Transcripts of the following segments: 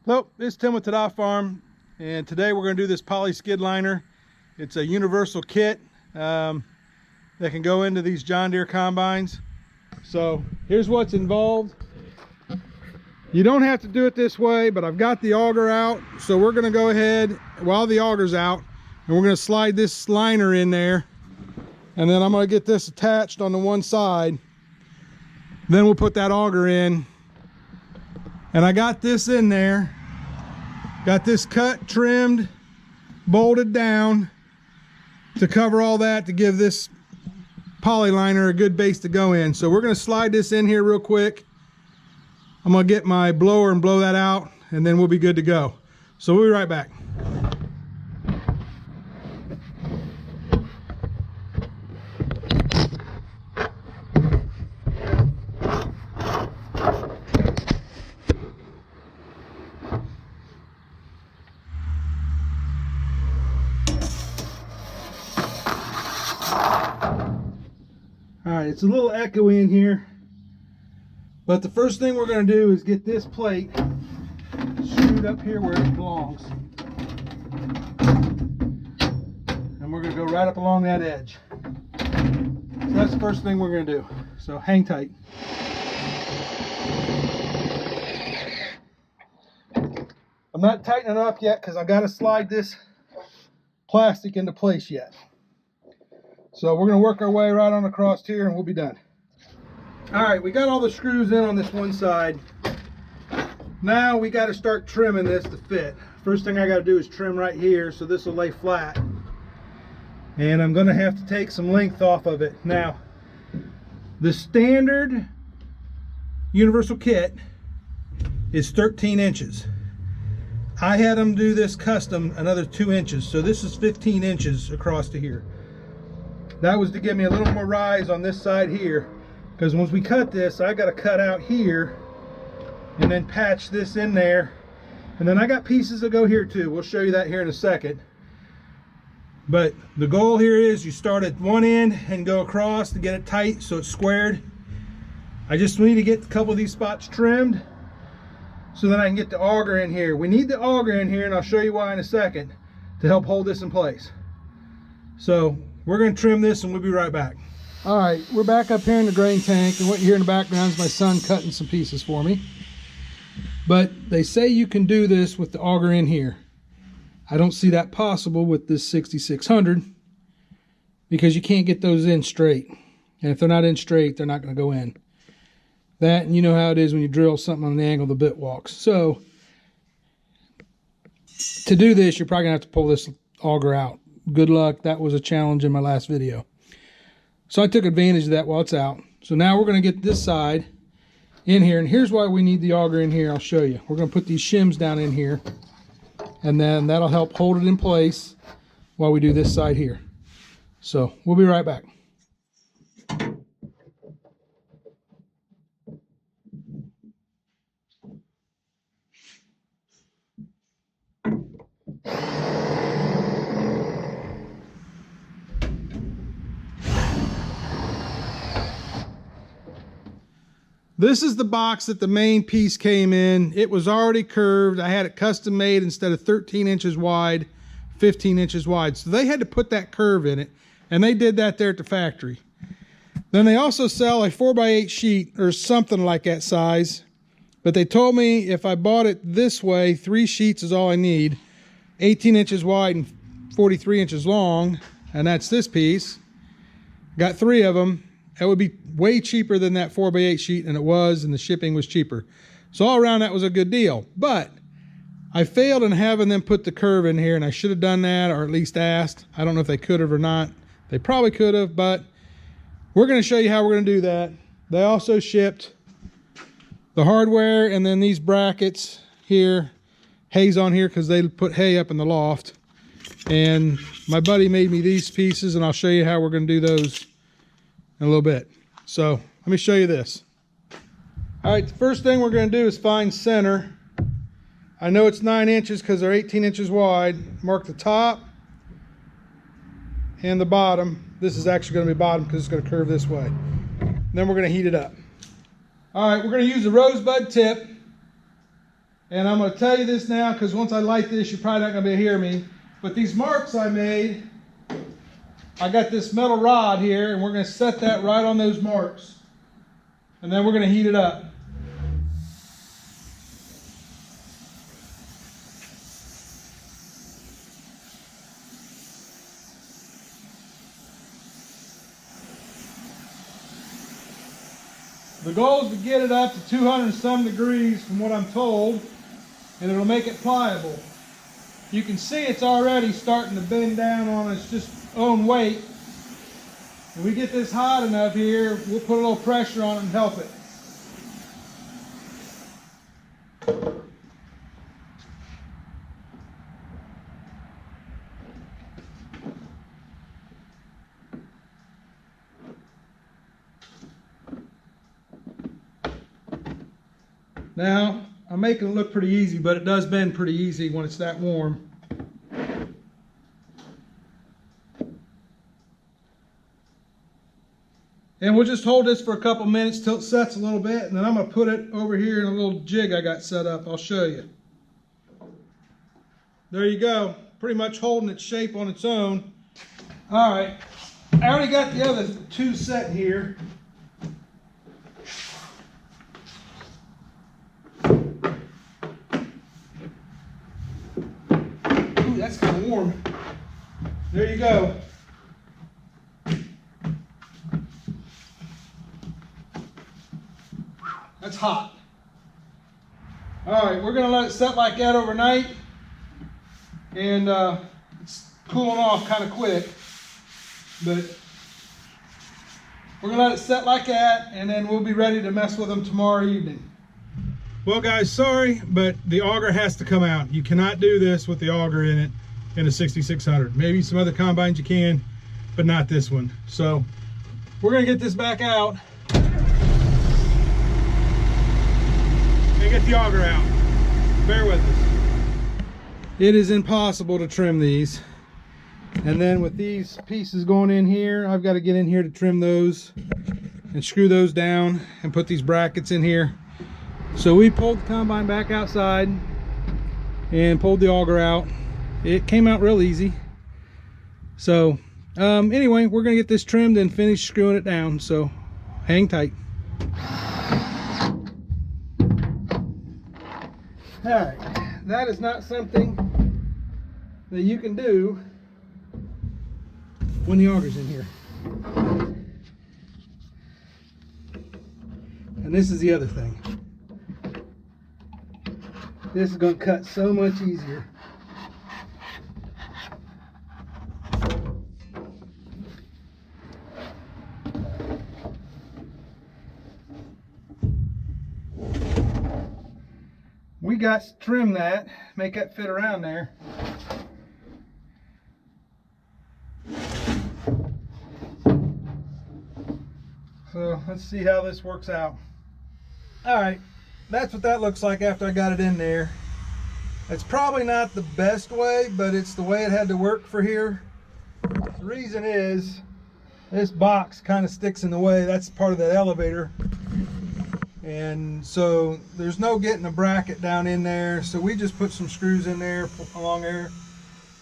Hello, this is Tim with TAH Farm, and today we're going to do this poly skid liner. It's a universal kit that can go into these John Deere combines. So here's what's involved. You don't have to do it this way, but I've got the auger out, so we're going to go ahead while the auger's out, and we're going to slide this liner in there, and then I'm going to get this attached on the one side. Then we'll put that auger in. And I got this in there, got this cut, trimmed, bolted down to cover all that, to give this poly liner a good base to go in. So we're going to slide this in here real quick. I'm going to get my blower and blow that out, and then we'll be good to go. So we'll be right back. Alright, it's a little echoey in here, but the first thing we're going to do is get this plate screwed up here where it belongs. And we're going to go right up along that edge. So that's the first thing we're going to do. So hang tight. I'm not tightening it up yet because I've got to slide this plastic into place yet. So we're going to work our way right on across here and we'll be done. All right, we got all the screws in on this one side. Now we got to start trimming this to fit. First thing I got to do is trim right here so this will lay flat. And I'm going to have to take some length off of it. Now, the standard universal kit is 13 inches. I had them do this custom another 2 inches. So this is 15 inches across to here. That was to give me a little more rise on this side here, because once we cut this, I got to cut out here and then patch this in there. And then I got pieces that go here too. We'll show you that here in a second. But the goal here is you start at one end and go across to get it tight so it's squared. I just need to get a couple of these spots trimmed so then I can get the auger in here. We need the auger in here, and I'll show you why in a second, to help hold this in place. So we're going to trim this and we'll be right back. All right, we're back up here in the grain tank, and what you hear in the background is my son cutting some pieces for me. But they say you can do this with the auger in here. I don't see that possible with this 6600 because you can't get those in straight. And if they're not in straight, they're not going to go in. That, and you know how it is when you drill something on the angle the bit walks. So to do this, you're probably going to have to pull this auger out. Good luck. That was a challenge in my last video. So I took advantage of that while it's out. So now we're going to get this side in here. And here's why we need the auger in here. I'll show you. We're going to put these shims down in here. And then that'll help hold it in place while we do this side here. So we'll be right back. This is the box that the main piece came in. It was already curved. I had it custom made. Instead of 13 inches wide, 15 inches wide. So they had to put that curve in it, and they did that there at the factory. Then they also sell a 4x8 sheet or something like that size. But they told me if I bought it this way, 3 sheets is all I need. 18 inches wide and 43 inches long, and that's this piece. Got 3 of them. That would be way cheaper than that 4x8 sheet, and it was, and the shipping was cheaper. So all around, that was a good deal. But I failed in having them put the curve in here, and I should have done that, or at least asked. I don't know if they could have or not. They probably could have, but we're going to show you how we're going to do that. They also shipped the hardware and then these brackets here, hay's on here because they put hay up in the loft. And my buddy made me these pieces, and I'll show you how we're going to do those in a little bit. So let me show you this. All right, the first thing we're going to do is find center. I know it's 9 inches because they're 18 inches wide. Mark the top and the bottom. This is actually going to be bottom because it's going to curve this way. Then we're going to heat it up. All right, we're going to use the rosebud tip, And I'm going to tell you this now, because once I light this, you're probably not going to be able to hear me. But these marks I made, I got this metal rod here, and we're going to set that right on those marks. And then we're going to heat it up. The goal is to get it up to 200 and some degrees from what I'm told, and it'll make it pliable. You can see it's already starting to bend down on its just own weight. If we get this hot enough here, we'll put a little pressure on it and help it. Now, I'm making it look pretty easy, but it does bend pretty easy when it's that warm. And we'll just hold this for a couple minutes till it sets a little bit, and then I'm going to put it over here in a little jig I got set up. I'll show you. There you go. Pretty much holding its shape on its own. All right. I already got the other two set here. That's kind of warm. There you go. That's hot. All right, we're going to let it set like that overnight. And it's cooling off kind of quick. But we're going to let it set like that, and then we'll be ready to mess with them tomorrow evening. Well guys, sorry, but the auger has to come out. You cannot do this with the auger in it in a 6600. Maybe some other combines you can, but not this one. So we're gonna get this back out and get the auger out. Bear with us. It is impossible to trim these. And then with these pieces going in here, I've got to get in here to trim those and screw those down and put these brackets in here. So we pulled the combine back outside and pulled the auger out. It came out real easy. So anyway, we're gonna get this trimmed and finish screwing it down, so hang tight. All right, that is not something that you can do when the auger's in here. And this is the other thing. This is going to cut so much easier. We got to trim that, make that fit around there. So let's see how this works out. All right. That's what that looks like after I got it in there. It's probably not the best way, but it's the way it had to work for here. The reason is this box kind of sticks in the way. That's part of that elevator. And so there's no getting a bracket down in there. So we just put some screws in there along there,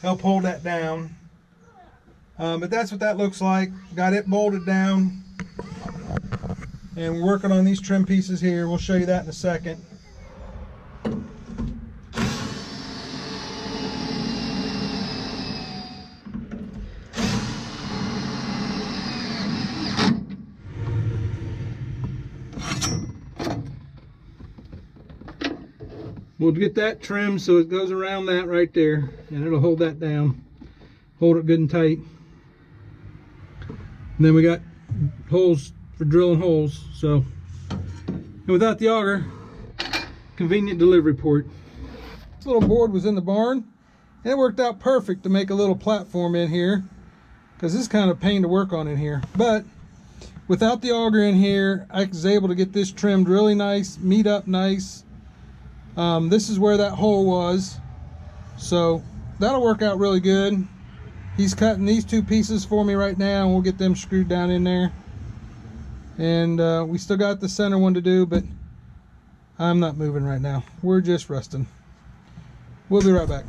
help hold that down. But that's what that looks like. Got it bolted down. And we're working on these trim pieces here. We'll show you that in a second. We'll get that trimmed so it goes around that right there, and it'll hold that down. Hold it good and tight. And then we got holes for drilling holes. So, and without the auger, convenient delivery port. This little board was in the barn, and it worked out perfect to make a little platform in here, because this is kind of a pain to work on in here. But without the auger in here, I was able to get this trimmed really nice, meet up nice. This is where that hole was, so that'll work out really good. He's cutting these two pieces for me right now, and we'll get them screwed down in there. And we still got the center one to do, but I'm not moving right now. We're just resting. We'll be right back.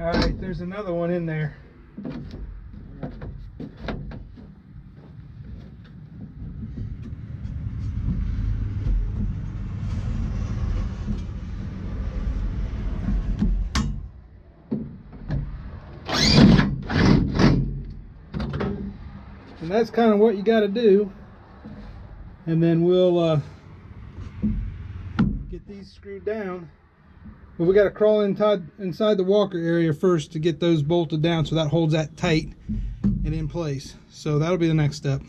All right, there's another one in there. And that's kind of what you got to do. And then we'll get these screwed down. But we got to crawl inside the walker area first to get those bolted down so that holds that tight and in place. So that'll be the next step.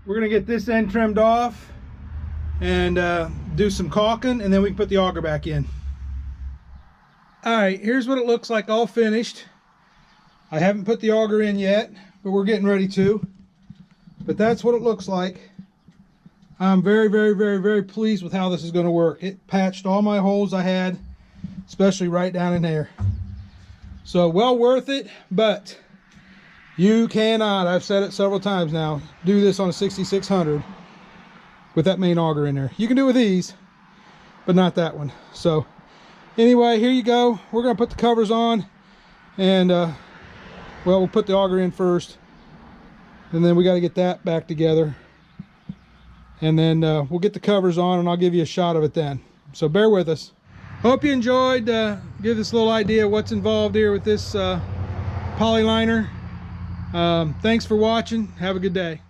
We're going to get this end trimmed off and do some caulking, and then we can put the auger back in. Alright, here's what it looks like all finished. I haven't put the auger in yet, but we're getting ready to. But that's what it looks like. I'm very, very, very, very pleased with how this is going to work. It patched all my holes I had, especially right down in there. So well worth it, but you cannot, I've said it several times now, do this on a 6600 with that main auger in there. You can do it with these, but not that one. So anyway, here you go. We're going to put the covers on, and well, we'll put the auger in first, and then we got to get that back together, and then we'll get the covers on, and I'll give you a shot of it then. So bear with us. Hope you enjoyed. Give this a little idea of what's involved here with this poly liner. Thanks for watching. Have a good day.